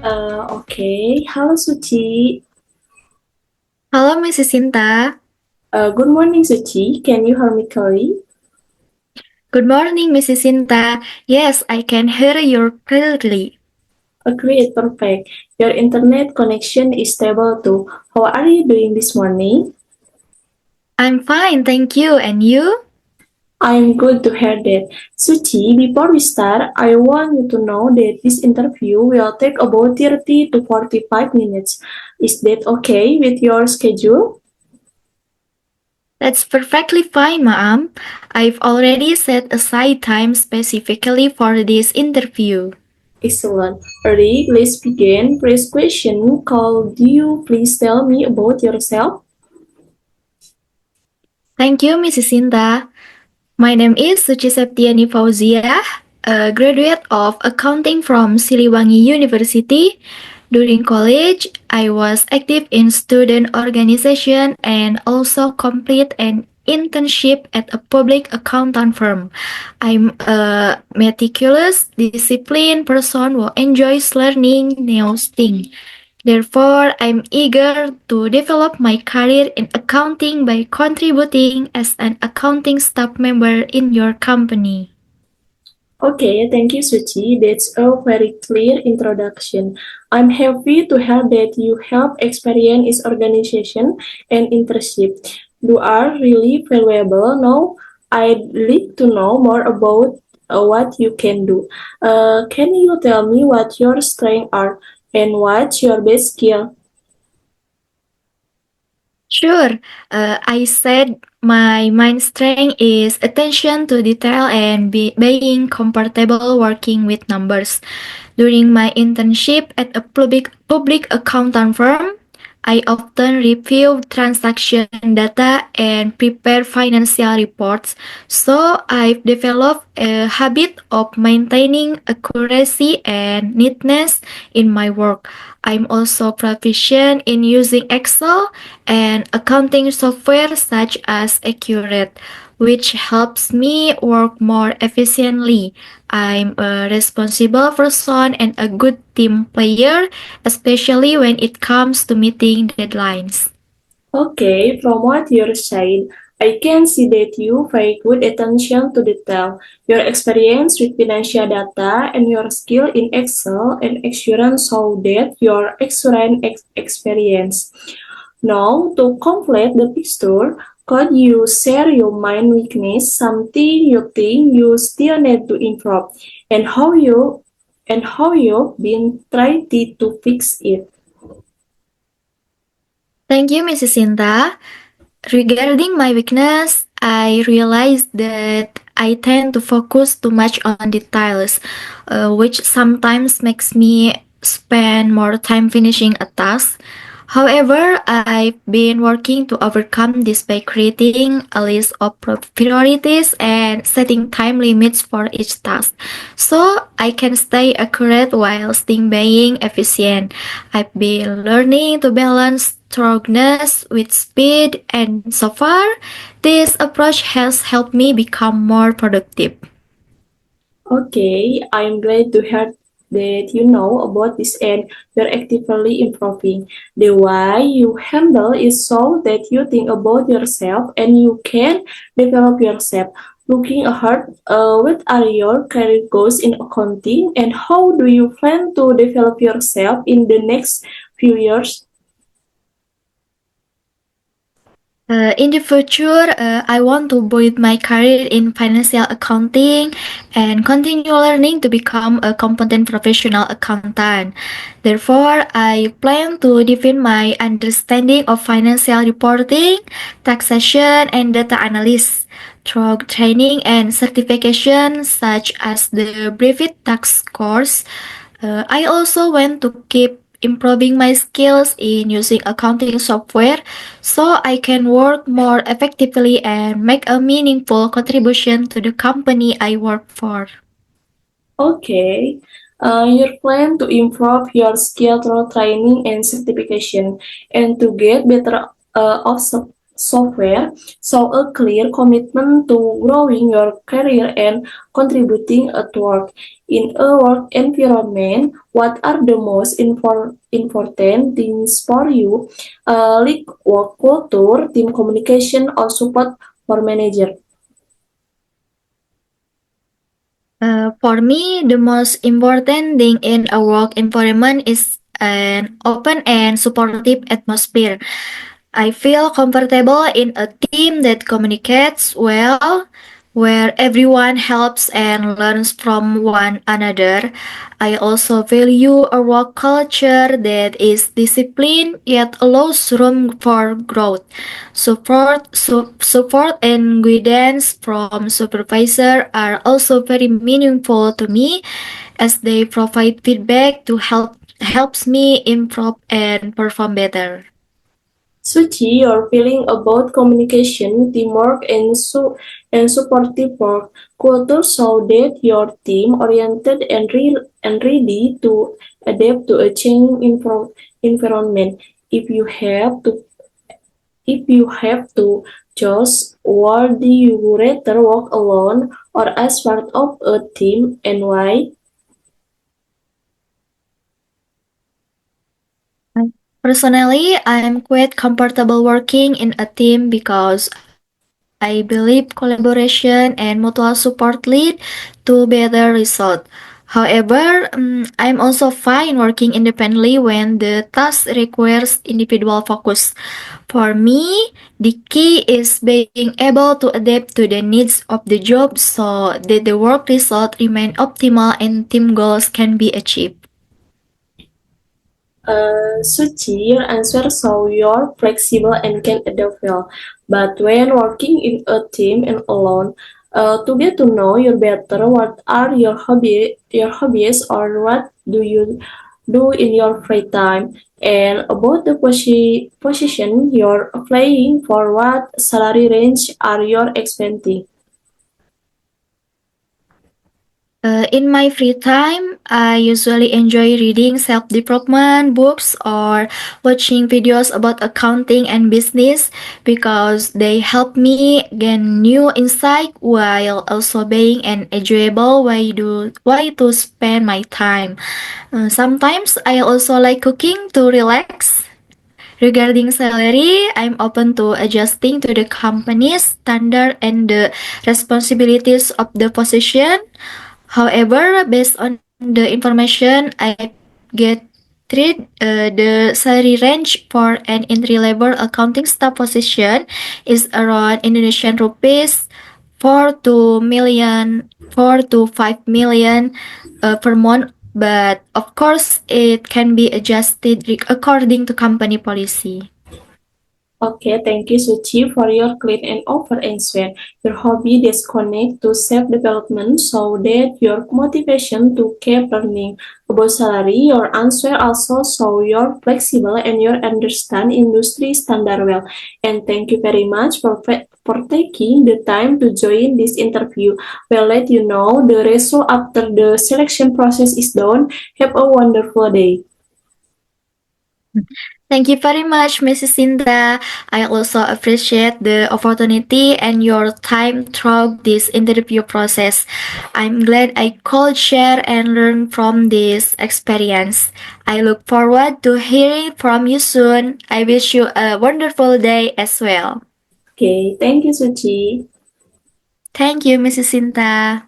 Okay. Halo Suci. Halo, Mrs. Sinta. Good morning Suci. Can you hear me clearly? Good morning, Mrs. Sinta. Yes, I can hear you clearly. Great, perfect. Your internet connection is stable too. How are you doing this morning? I'm fine, thank you. And you? I'm good to hear that. Suci, before we start, I want you to know that this interview will take about 30 to 45 minutes. Is that okay with your schedule? That's perfectly fine, ma'am. I've already set aside time specifically for this interview. Excellent. Ready, let's begin. First question, could you please tell me about yourself? Thank you, Mrs. Sinta. My name is Suci Septiani Fauzia, a graduate of accounting from Siliwangi University. During college, I was active in student organization and also complete an internship at a public accountant firm. I'm a meticulous, disciplined person who enjoys learning new things. Therefore, I'm eager to develop my career in accounting by contributing as an accounting staff member in your company. Okay, thank you, Suchi. That's a very clear introduction. I'm happy to hear that you have experience in organization and internship. You are really valuable. Now, I'd like to know more about what you can do. Can you tell me what your strengths are and what's your best skill? Sure, I said my main strength is attention to detail and being comfortable working with numbers. During my internship at a public accountant firm, I often review transaction data and prepare financial reports. So I've developed a habit of maintaining accuracy and neatness in my work. I'm also proficient in using Excel and accounting software such as Accurate, which helps me work more efficiently. I'm a responsible person and a good team player, especially when it comes to meeting deadlines. Okay, from what you're saying, I can see that you pay good attention to detail. Your experience with financial data and your skill in Excel and assurance show that your excellent experience. Now, to complete the picture, could you share your main weakness, something you think you still need to improve, and how you've been trying to fix it? Thank you, Mrs. Sinta. Regarding my weakness, I realized that I tend to focus too much on details, which sometimes makes me spend more time finishing a task. However, I've been working to overcome this by creating a list of priorities and setting time limits for each task so I can stay accurate while still being efficient. I've been learning to balance thoroughness with speed, and so far, this approach has helped me become more productive. Okay, I'm glad to hear that you know about this and you're actively improving. The way you handle is so that you think about yourself and you can develop yourself. Looking ahead, what are your career goals in accounting and how do you plan to develop yourself in the next few years? In the future, I want to build my career in financial accounting and continue learning to become a competent professional accountant. Therefore, I plan to deepen my understanding of financial reporting, taxation, and data analysis through training and certification such as the Brevet Tax course. I also want to keep improving my skills in using accounting software so I can work more effectively and make a meaningful contribution to the company I work for. Okay. Your plan to improve your skill through training and certification and to get better software, so a clear commitment to growing your career and contributing at work. In a work environment, what are the most important things for you? Like work culture, team communication, or support for manager? For me, the most important thing in a work environment is an open and supportive atmosphere. I feel comfortable in a team that communicates well, where everyone helps and learns from one another. I also value a work culture that is disciplined yet allows room for growth. Support and guidance from supervisor are also very meaningful to me as they provide feedback to helps me improve and perform better. Suchi, your feeling about communication, teamwork, and supportive work culture so that your team oriented and ready to adapt to a changing environment. If you have to, if you have to choose, would you rather work alone or as part of a team, and why? Personally, I'm quite comfortable working in a team because I believe collaboration and mutual support lead to better result. However, I'm also fine working independently when the task requires individual focus. For me, the key is being able to adapt to the needs of the job so that the work result remain optimal and team goals can be achieved. Suchi, your answer so you're flexible and can adapt well. But when working in a team and alone, to get to know you better, what are your hobbies, or what do you do in your free time? And about the position you're playing for, what salary range are you expecting? In my free time, I usually enjoy reading self development books or watching videos about accounting and business because they help me gain new insight while also being an enjoyable way to spend my time. Sometimes I also like cooking to relax. Regarding salary, I'm open to adjusting to the company's standard and the responsibilities of the position. However, based on the information I get through the salary range for an entry-level accounting staff position is around Indonesian rupees 4 to 5 million per month. But of course, it can be adjusted according to company policy. Okay, thank you, Suchi, for your clean and open answer. Your hobby disconnect to self-development so that your motivation to keep learning. About salary, your answer also so you're flexible and you understand industry standard well. And thank you very much for taking the time to join this interview. We'll let you know the result after the selection process is done. Have a wonderful day. Thank you very much, Mrs. Sinta. I also appreciate the opportunity and your time throughout this interview process. I'm glad I could share and learn from this experience. I look forward to hearing from you soon. I wish you a wonderful day as well. Okay, thank you, Suchi. Thank you, Mrs. Sinta.